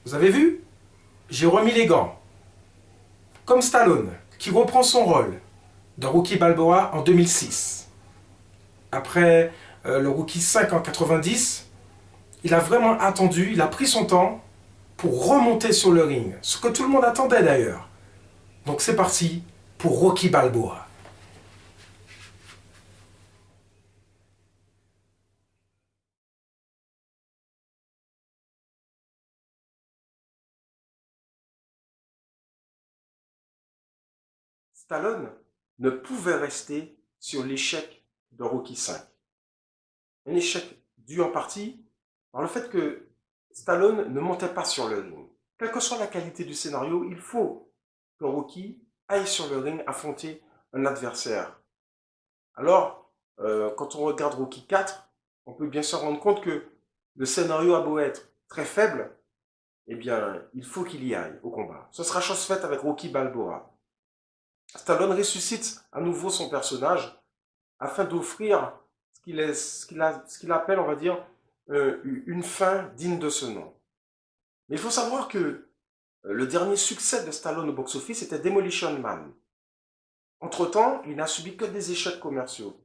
Vous avez vu? J'ai remis les gants. Comme Stallone, qui reprend son rôle dans Rocky Balboa en 2006. Après le Rocky 5 en 90, il a vraiment attendu, il a pris son temps pour remonter sur le ring. Ce que tout le monde attendait d'ailleurs. Donc c'est parti pour Rocky Balboa. Stallone ne pouvait rester sur l'échec de Rocky 5. Un échec dû en partie par le fait que Stallone ne montait pas sur le ring. Quelle que soit la qualité du scénario, il faut que Rocky aille sur le ring affronter un adversaire. Alors, quand on regarde Rocky 4, on peut bien se rendre compte que le scénario a beau être très faible, eh bien, il faut qu'il y aille au combat. Ce sera chose faite avec Rocky Balboa. Stallone ressuscite à nouveau son personnage afin d'offrir ce qu'il appelle, on va dire, une fin digne de ce nom. Mais il faut savoir que le dernier succès de Stallone au box-office était Demolition Man. Entre-temps, il n'a subi que des échecs commerciaux.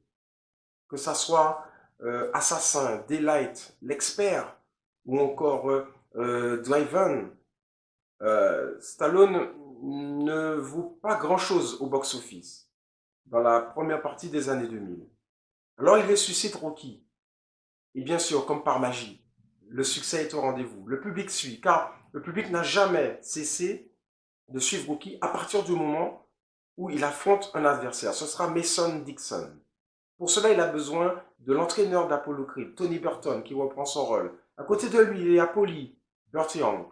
Que ça soit Assassin, Daylight, L'Expert ou encore Driven, Stallone ne vaut pas grand-chose au box-office dans la première partie des années 2000. Alors il ressuscite Rocky. Et bien sûr, comme par magie, le succès est au rendez-vous. Le public suit, car le public n'a jamais cessé de suivre Rocky à partir du moment où il affronte un adversaire. Ce sera Mason Dixon. Pour cela, il a besoin de l'entraîneur d'Apollo Creed, Tony Burton, qui reprend son rôle. À côté de lui, il y a Paulie, Burt Young,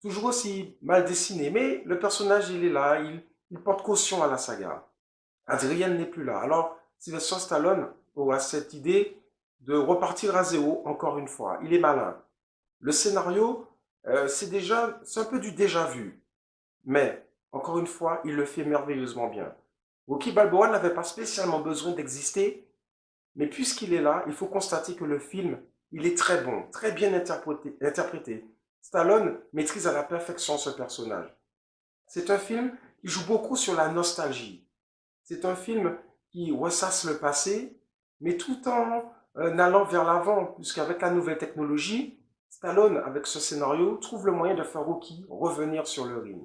toujours aussi mal dessiné, mais le personnage, il est là, il porte caution à la saga. Adrian n'est plus là. Alors, Sylvester Stallone aura cette idée de repartir à zéro encore une fois. Il est malin. Le scénario, c'est un peu du déjà vu. Mais, encore une fois, il le fait merveilleusement bien. Rocky Balboa n'avait pas spécialement besoin d'exister, mais puisqu'il est là, il faut constater que le film, il est très bon, très bien interprété. Stallone maîtrise à la perfection ce personnage. C'est un film qui joue beaucoup sur la nostalgie. C'est un film qui ressasse le passé, mais tout en allant vers l'avant, puisqu'avec la nouvelle technologie, Stallone, avec ce scénario, trouve le moyen de faire Rocky revenir sur le ring.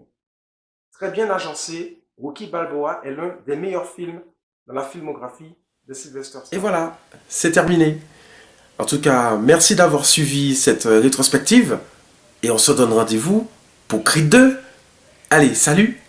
Très bien agencé, Rocky Balboa est l'un des meilleurs films dans la filmographie de Sylvester Stallone. Et voilà, c'est terminé. En tout cas, merci d'avoir suivi cette rétrospective, et on se donne rendez-vous pour Creed 2. Allez, salut!